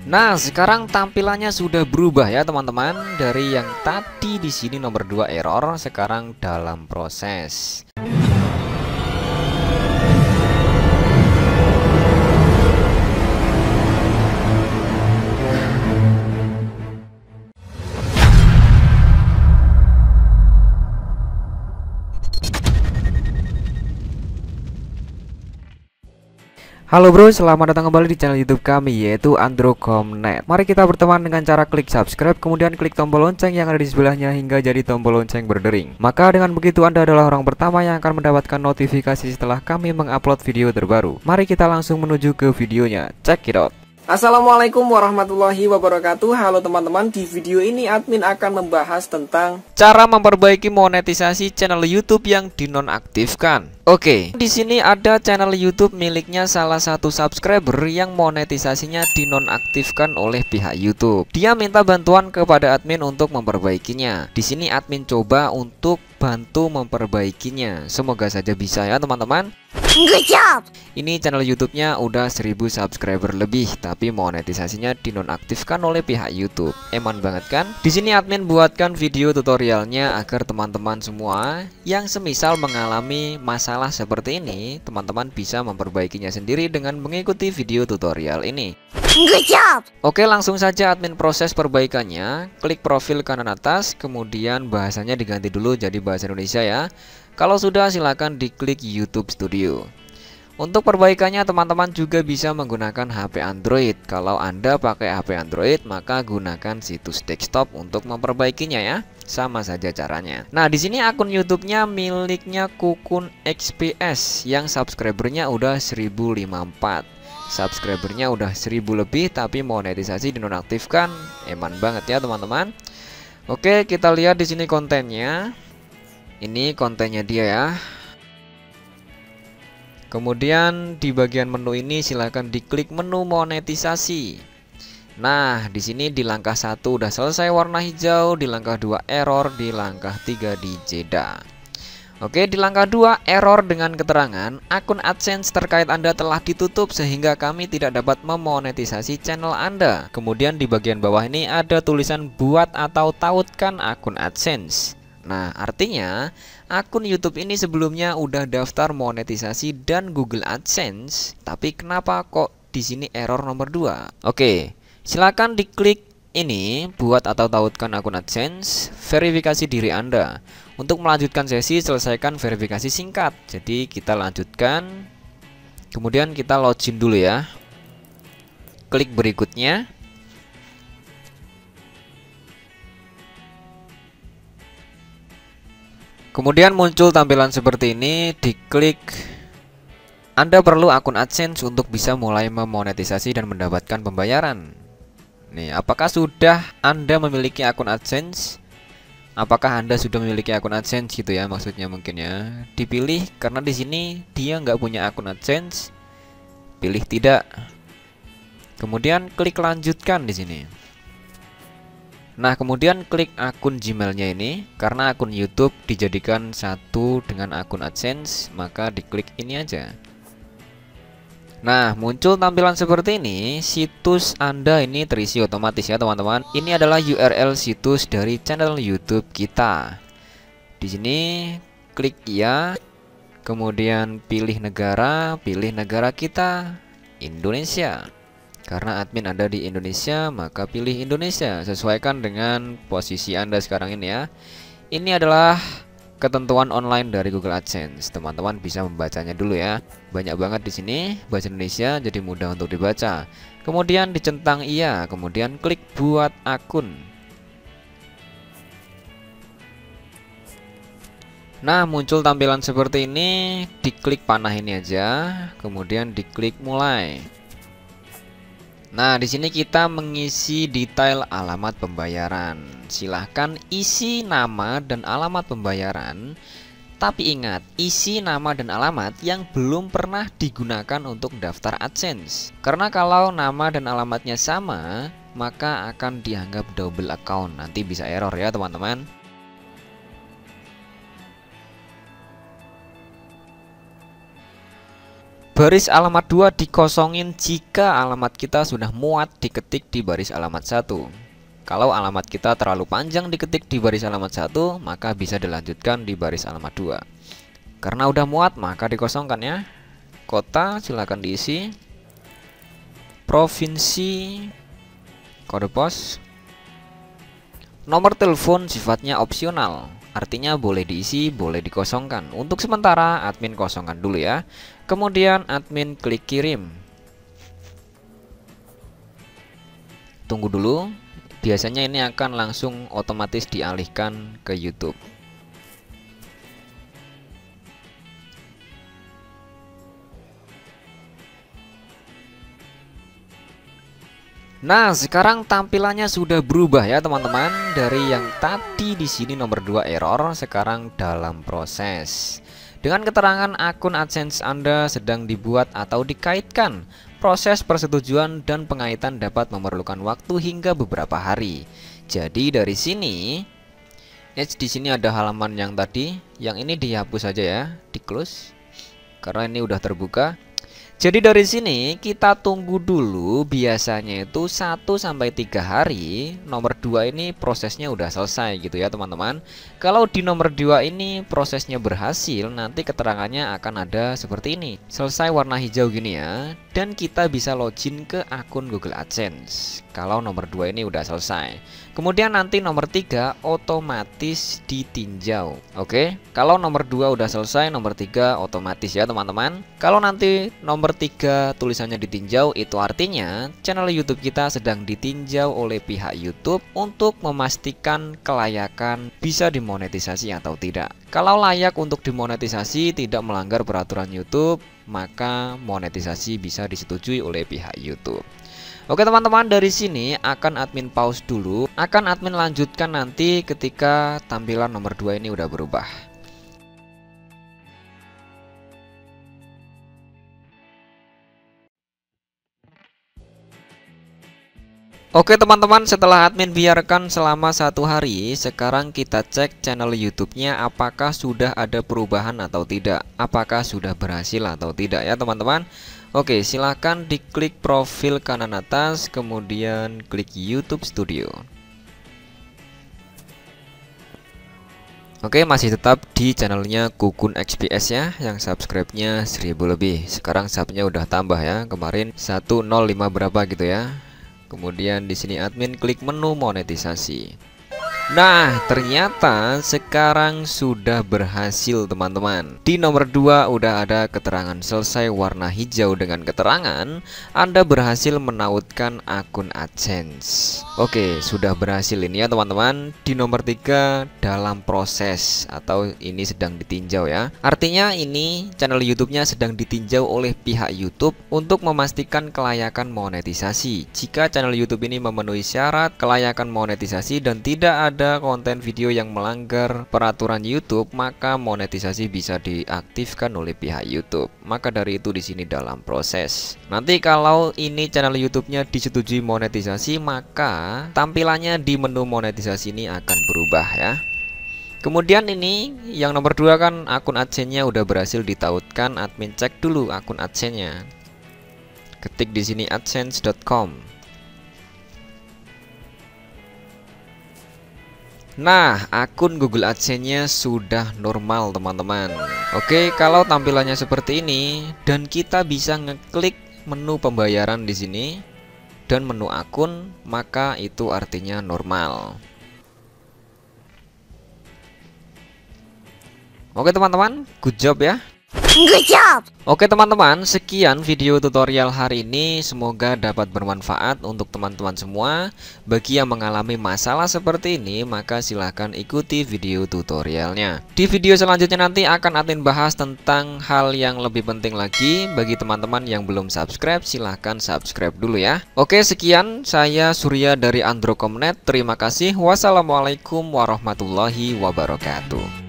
Nah, sekarang tampilannya sudah berubah ya teman-teman. Dari yang tadi di sini nomor 2 error, sekarang dalam proses. Halo bro, selamat datang kembali di channel YouTube kami, yaitu Androcom.net. Mari kita berteman dengan cara klik subscribe, kemudian klik tombol lonceng yang ada di sebelahnya hingga jadi tombol lonceng berdering. Maka dengan begitu Anda adalah orang pertama yang akan mendapatkan notifikasi setelah kami mengupload video terbaru. Mari kita langsung menuju ke videonya, check it out. Assalamualaikum warahmatullahi wabarakatuh. Halo teman-teman, di video ini admin akan membahas tentang cara memperbaiki monetisasi channel YouTube yang dinonaktifkan. Oke, di sini ada channel YouTube miliknya salah satu subscriber yang monetisasinya dinonaktifkan oleh pihak YouTube. Dia minta bantuan kepada admin untuk memperbaikinya. Di sini admin coba untuk bantu memperbaikinya. Semoga saja bisa ya teman-teman. Good job. Ini channel YouTube-nya udah 1000 subscriber lebih, tapi monetisasinya dinonaktifkan oleh pihak YouTube. Eman banget kan? Di sini admin buatkan video tutorialnya agar teman-teman semua yang semisal mengalami masalah seperti ini, teman-teman bisa memperbaikinya sendiri dengan mengikuti video tutorial ini. Good job. Oke, langsung saja admin proses perbaikannya. Klik profil kanan atas, kemudian bahasanya diganti dulu jadi bahasa Indonesia ya. Kalau sudah, silakan diklik YouTube Studio. Untuk perbaikannya teman-teman juga bisa menggunakan HP Android. Kalau Anda pakai HP Android, maka gunakan situs desktop untuk memperbaikinya ya. Sama saja caranya. Nah, di sini akun YouTube-nya miliknya Kukun XPS yang subscribernya udah 1054. Subscribernya udah 1000 lebih tapi monetisasi dinonaktifkan. Eman banget ya teman-teman. Oke, kita lihat di sini kontennya. Ini kontennya dia ya. Kemudian di bagian menu ini silahkan diklik menu monetisasi. Nah, di sini di langkah 1 udah selesai warna hijau, di langkah 2 error, di langkah 3 di jeda. Oke, di langkah 2 error dengan keterangan akun AdSense terkait Anda telah ditutup sehingga kami tidak dapat memonetisasi channel Anda. Kemudian di bagian bawah ini ada tulisan buat atau tautkan akun AdSense. Nah, artinya akun YouTube ini sebelumnya udah daftar monetisasi dan Google AdSense, tapi kenapa kok di sini error nomor 2? Oke, silakan diklik ini buat atau tautkan akun AdSense, verifikasi diri Anda. Untuk melanjutkan sesi, selesaikan verifikasi singkat. Jadi kita lanjutkan. Kemudian kita login dulu ya. Klik berikutnya. Kemudian muncul tampilan seperti ini, diklik. Anda perlu akun AdSense untuk bisa mulai memonetisasi dan mendapatkan pembayaran. Nih, apakah sudah Anda memiliki akun AdSense? Apakah Anda sudah memiliki akun AdSense gitu ya maksudnya mungkin ya. Dipilih karena di sini dia nggak punya akun AdSense. Pilih tidak. Kemudian klik lanjutkan di sini. Nah, kemudian klik akun Gmailnya ini. Karena akun YouTube dijadikan satu dengan akun AdSense, maka diklik ini aja. Nah, muncul tampilan seperti ini. Situs Anda ini terisi otomatis ya teman-teman. Ini adalah URL situs dari channel YouTube kita. Di sini klik iya. Kemudian pilih negara kita Indonesia. Karena admin ada di Indonesia, maka pilih Indonesia. Sesuaikan dengan posisi Anda sekarang ini ya. Ini adalah ketentuan online dari Google AdSense. Teman-teman bisa membacanya dulu ya. Banyak banget di sini bahasa Indonesia, jadi mudah untuk dibaca. Kemudian dicentang iya, kemudian klik buat akun. Nah, muncul tampilan seperti ini. Diklik panah ini aja, kemudian diklik mulai. Nah, di sini kita mengisi detail alamat pembayaran. Silahkan isi nama dan alamat pembayaran. Tapi ingat, isi nama dan alamat yang belum pernah digunakan untuk daftar AdSense. Karena kalau nama dan alamatnya sama, maka akan dianggap double account. Nanti bisa error ya teman-teman. Baris alamat 2 dikosongin jika alamat kita sudah muat diketik di baris alamat 1. Kalau alamat kita terlalu panjang diketik di baris alamat 1, maka bisa dilanjutkan di baris alamat 2. Karena udah muat maka dikosongkan ya. Kota silakan diisi. Provinsi, kode pos. Nomor telepon sifatnya opsional. Artinya boleh diisi, boleh dikosongkan. Untuk sementara admin kosongkan dulu ya. Kemudian admin klik kirim. Tunggu dulu. Biasanya ini akan langsung otomatis dialihkan ke YouTube. Nah, sekarang tampilannya sudah berubah ya teman-teman. Dari yang tadi di sini nomor 2 error, sekarang dalam proses. Dengan keterangan akun AdSense Anda sedang dibuat atau dikaitkan. Proses persetujuan dan pengaitan dapat memerlukan waktu hingga beberapa hari. Jadi dari sini, di sini ada halaman yang tadi, yang ini dihapus saja ya, di close. Karena ini udah terbuka. Jadi dari sini kita tunggu dulu, biasanya itu 1-3 hari. Nomor 2 ini prosesnya udah selesai gitu ya teman-teman. Kalau di nomor 2 ini prosesnya berhasil, nanti keterangannya akan ada seperti ini. Selesai warna hijau gini ya. Dan kita bisa login ke akun Google AdSense. Kalau nomor 2 ini udah selesai. Kemudian nanti nomor 3 otomatis ditinjau. Oke, kalau nomor 2 udah selesai, nomor 3 otomatis ya teman-teman. Kalau nanti nomor 3 tulisannya ditinjau, itu artinya channel YouTube kita sedang ditinjau oleh pihak YouTube untuk memastikan kelayakan bisa dimonetisasi atau tidak. Kalau layak untuk dimonetisasi, tidak melanggar peraturan YouTube, maka monetisasi bisa disetujui oleh pihak YouTube. Oke teman-teman, dari sini akan admin pause dulu. Akan admin lanjutkan nanti ketika tampilan nomor 2 ini udah berubah. Oke teman-teman, setelah admin biarkan selama 1 hari, sekarang kita cek channel YouTube-nya apakah sudah ada perubahan atau tidak, apakah sudah berhasil atau tidak ya teman-teman. Oke, silahkan diklik profil kanan atas, kemudian klik YouTube Studio. Oke, masih tetap di channelnya Kukun XPS ya, yang subscribe-nya 1000 lebih. Sekarang subnya udah tambah ya, kemarin 105 berapa gitu ya. Kemudian di sini admin klik menu monetisasi. Nah, ternyata sekarang sudah berhasil teman-teman. Di nomor 2 udah ada keterangan selesai warna hijau dengan keterangan Anda berhasil menautkan akun AdSense. Oke, sudah berhasil ini ya teman-teman. Di nomor 3 dalam proses atau ini sedang ditinjau ya. Artinya ini channel YouTube-nya sedang ditinjau oleh pihak YouTube untuk memastikan kelayakan monetisasi. Jika channel YouTube ini memenuhi syarat kelayakan monetisasi dan tidak ada konten video yang melanggar peraturan YouTube, maka monetisasi bisa diaktifkan oleh pihak YouTube. Maka dari itu di sini dalam proses. Nanti kalau ini channel YouTube-nya disetujui monetisasi, maka tampilannya di menu monetisasi ini akan berubah ya. Kemudian ini yang nomor 2 kan akun AdSense-nya udah berhasil ditautkan. Admin cek dulu akun AdSense-nya. Ketik di sini adsense.com. Nah, akun Google AdSense-nya sudah normal teman-teman. Oke, kalau tampilannya seperti ini dan kita bisa ngeklik menu pembayaran di sini dan menu akun, maka itu artinya normal. Oke teman-teman, good job ya. Good job! Oke teman-teman, sekian video tutorial hari ini. Semoga dapat bermanfaat untuk teman-teman semua. Bagi yang mengalami masalah seperti ini, maka silahkan ikuti video tutorialnya. Di video selanjutnya nanti akan admin bahas tentang hal yang lebih penting lagi. Bagi teman-teman yang belum subscribe, silahkan subscribe dulu ya. Oke, sekian, saya Surya dari Androkomnet. Terima kasih. Wassalamualaikum warahmatullahi wabarakatuh.